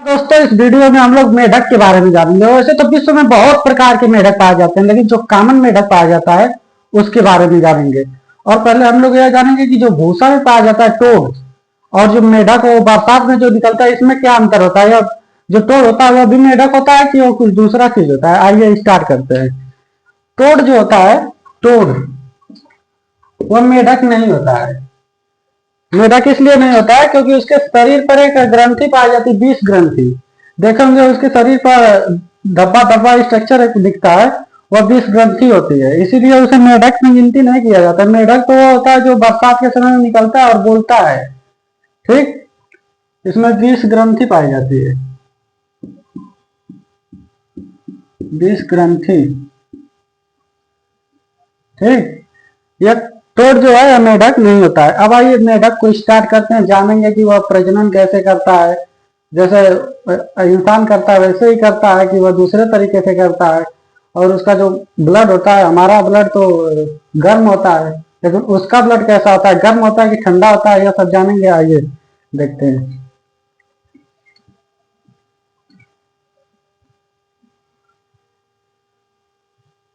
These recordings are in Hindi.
दोस्तों, इस वीडियो में हम लोग मेढक के बारे में जानेंगे। वैसे तो विश्व में बहुत प्रकार के मेढक पाए जाते हैं, लेकिन जो कॉमन मेढक पाया जाता है उसके बारे में जानेंगे। और पहले हम लोग यह जानेंगे कि जो भूसा में पाया जाता है टोड, और जो मेढक वो बरसात में जो निकलता है, इसमें क्या अंतर होता है। या जो टोड होता है वो भी मेढक होता है कि वो कुछ दूसरा चीज होता है। आइए स्टार्ट करते हैं। टोड जो होता है, टोड वो मेढक नहीं होता है। मेढक इसलिए नहीं होता है क्योंकि उसके शरीर पर एक ग्रंथि पाई जाती है, 20 ग्रंथि। देखेंगे उसके शरीर पर धब्बा धब्बा स्ट्रक्चर एक दिखता है, वह 20 ग्रंथि होती है, इसीलिए उसे मेढक में गिनती नहीं किया जाता। मेढक तो वो होता है जो बरसात के समय में निकलता है और बोलता है। ठीक, इसमें 20 ग्रंथि पाई जाती है, 20 ग्रंथि। ठीक, यह टोड जो है मेढक नहीं होता है। अब आइए मेढक को स्टार्ट करते हैं, जानेंगे कि वह प्रजनन कैसे करता है। जैसे इंसान करता है वैसे ही करता है कि वह दूसरे तरीके से करता है। और उसका जो ब्लड होता है, हमारा ब्लड तो गर्म होता है, लेकिन उसका ब्लड कैसा होता है, गर्म होता है कि ठंडा होता है, यह सब जानेंगे। आइए देखते हैं।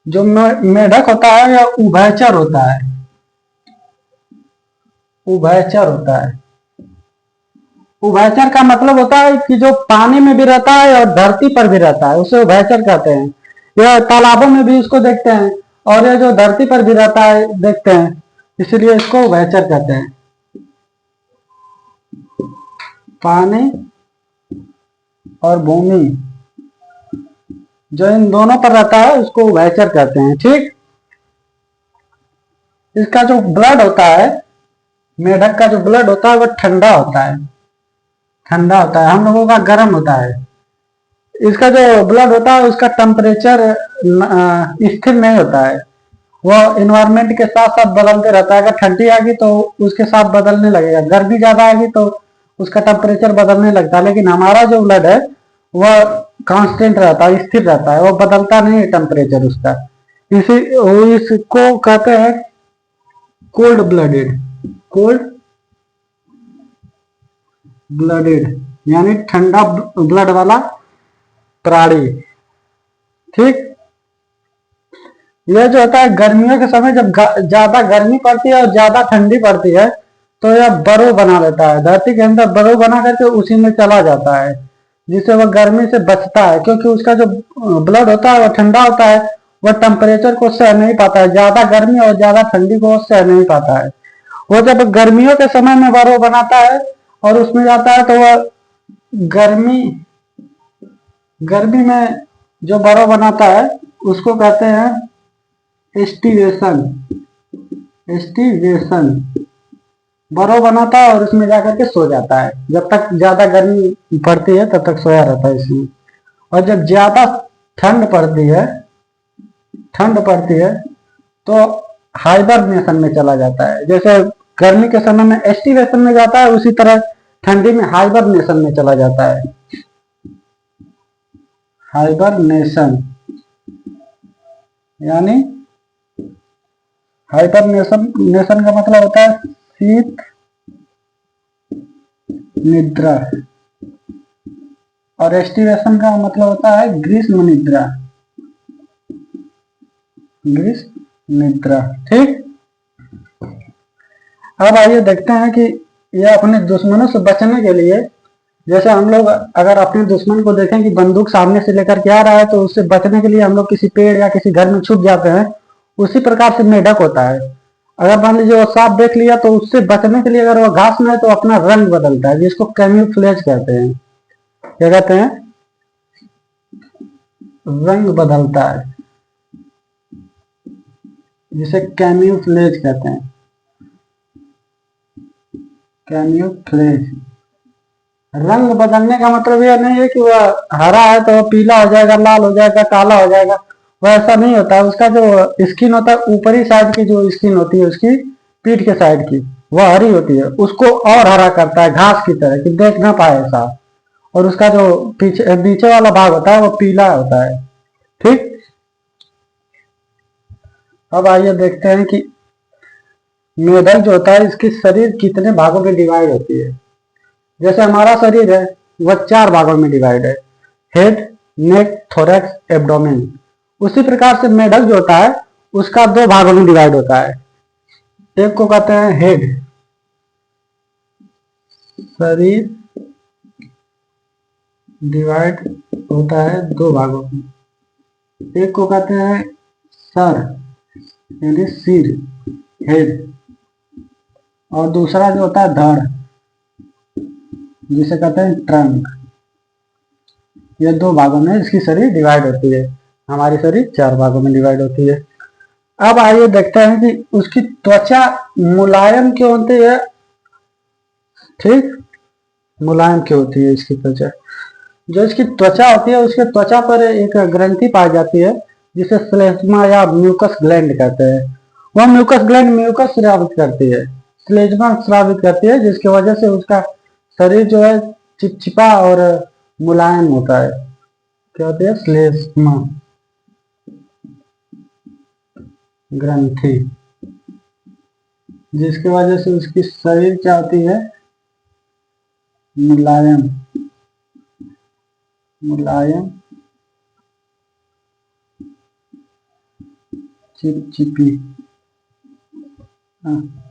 जो मेढक होता है यह उभयचर होता है, उभयचर होता है। उभयचर का मतलब होता है कि जो पानी में भी रहता है और धरती पर भी रहता है, उसे उभयचर कहते हैं। यह तालाबों में भी इसको देखते हैं, और यह जो धरती पर भी रहता है देखते हैं, इसलिए इसको उभयचर कहते हैं। पानी और भूमि जो इन दोनों पर रहता है उसको उभयचर कहते हैं। ठीक, इसका जो ब्लड होता है, मेढक का जो ब्लड होता है वह ठंडा होता है, ठंडा होता है। हम लोगों का गर्म होता है। इसका जो ब्लड होता है उसका टेम्परेचर स्थिर नहीं होता है, वह इन्वायरमेंट के साथ साथ बदलते रहता है। अगर ठंडी आ गई तो उसके साथ बदलने लगेगा, गर्मी ज्यादा आएगी तो उसका टेम्परेचर बदलने लगता है। लेकिन हमारा जो ब्लड है वह कांस्टेंट रहता है, स्थिर रहता है, वह बदलता नहीं है टेम्परेचर उसका। इसी इसको कहते हैं कोल्ड ब्लडेड, कोल्ड ब्लडेड यानी ठंडा ब्लड वाला प्राणी। ठीक, यह जो होता है गर्मियों के समय जब ज्यादा गर्मी पड़ती है और ज्यादा ठंडी पड़ती है, तो यह बरो बना लेता है, धरती के अंदर बरो बना करके उसी में चला जाता है, जिससे वह गर्मी से बचता है। क्योंकि उसका जो ब्लड होता है वह ठंडा होता है, वह टेम्परेचर को सह नहीं पाता है, ज्यादा गर्मी और ज्यादा ठंडी को सह नहीं पाता है। वो जब गर्मियों के समय में बरो बनाता है और उसमें जाता है, तो वह गर्मी गर्मी में जो बरो बनाता है उसको कहते हैं एस्टिवेशन, एस्टिवेशन। बरो बनाता है और उसमें जाकर के सो जाता है। जब तक ज्यादा गर्मी पड़ती है तब तक सोया रहता है इसमें। और जब ज्यादा ठंड पड़ती है, ठंड पड़ती है तो हाइबरनेशन में चला जाता है। जैसे गर्मी के समय में एस्टिवेशन में जाता है, उसी तरह ठंडी में हाइबरनेशन में चला जाता है। हाइबरनेशन यानी हाइबरनेशन नेशन का मतलब होता है शीत निद्रा, और एस्टिवेशन का मतलब होता है ग्रीष्म निद्रा, ग्रीष्म निद्रा। ठीक, अब आइए देखते हैं कि यह अपने दुश्मनों से बचने के लिए, जैसे हम लोग अगर अपने दुश्मन को देखें कि बंदूक सामने से लेकर के आ रहा है, तो उससे बचने के लिए हम लोग किसी पेड़ या किसी घर में छुप जाते हैं। उसी प्रकार से मेढक होता है। अगर मान लीजिए वो सांप देख लिया, तो उससे बचने के लिए अगर वो घास में है तो अपना रंग बदलता है, जिसको कैम्यूफ्लेज कहते हैं। क्या कहते हैं? रंग बदलता है, जिसे कैम्यूफ्लेज कहते हैं, कैम्यूफ्लेज। रंग बदलने का मतलब यह नहीं है कि वह हरा है तो वह पीला हो जाएगा, लाल हो जाएगा, काला हो जाएगा। वह ऐसा नहीं होता है। उसका जो स्किन होता है, ऊपरी साइड की जो स्किन होती है उसकी, पीठ के साइड की, वह हरी होती है, उसको और हरा करता है, घास की तरह, कि देख ना पाए ऐसा। और उसका जो पीछे नीचे वाला भाग होता है वो पीला होता है। ठीक, अब आइए देखते हैं कि मेढक जो होता है इसकी शरीर कितने भागों में डिवाइड होती है। जैसे हमारा शरीर है, वह 4 भागों में डिवाइड है, हेड, नेक, थोरैक्स, एब्डोमेन। उसी प्रकार से मेढक जो होता है उसका 2 भागों में डिवाइड होता है। एक को कहते हैं हेड, शरीर डिवाइड होता है 2 भागों में। एक को कहते हैं सर यानी सिर, हेड, और दूसरा जो होता है धड़, जिसे कहते हैं ट्रंक। ये 2 भागों में इसकी शरीर डिवाइड होती है। हमारी शरीर 4 भागों में डिवाइड होती है। अब आइए देखते हैं कि उसकी त्वचा मुलायम क्यों होती है। ठीक, मुलायम क्यों होती है इसकी त्वचा। जो इसकी त्वचा होती है उसके त्वचा पर एक ग्रंथि पाई जाती है जिसे स्लेस्मा या म्यूकस ग्लैंड कहते हैं। वह म्यूकस ग्लैंड म्यूकस स्रावित करती है, स्लेज्मा स्रावित करती है, जिसकी वजह से उसका शरीर जो है चिपचिपा और मुलायम होता है। क्या होती है? स्लेस्मा ग्रंथि, जिसकी वजह से उसकी शरीर क्या होती है? मुलायम, मुलायम, चिपचिपी। हाँ।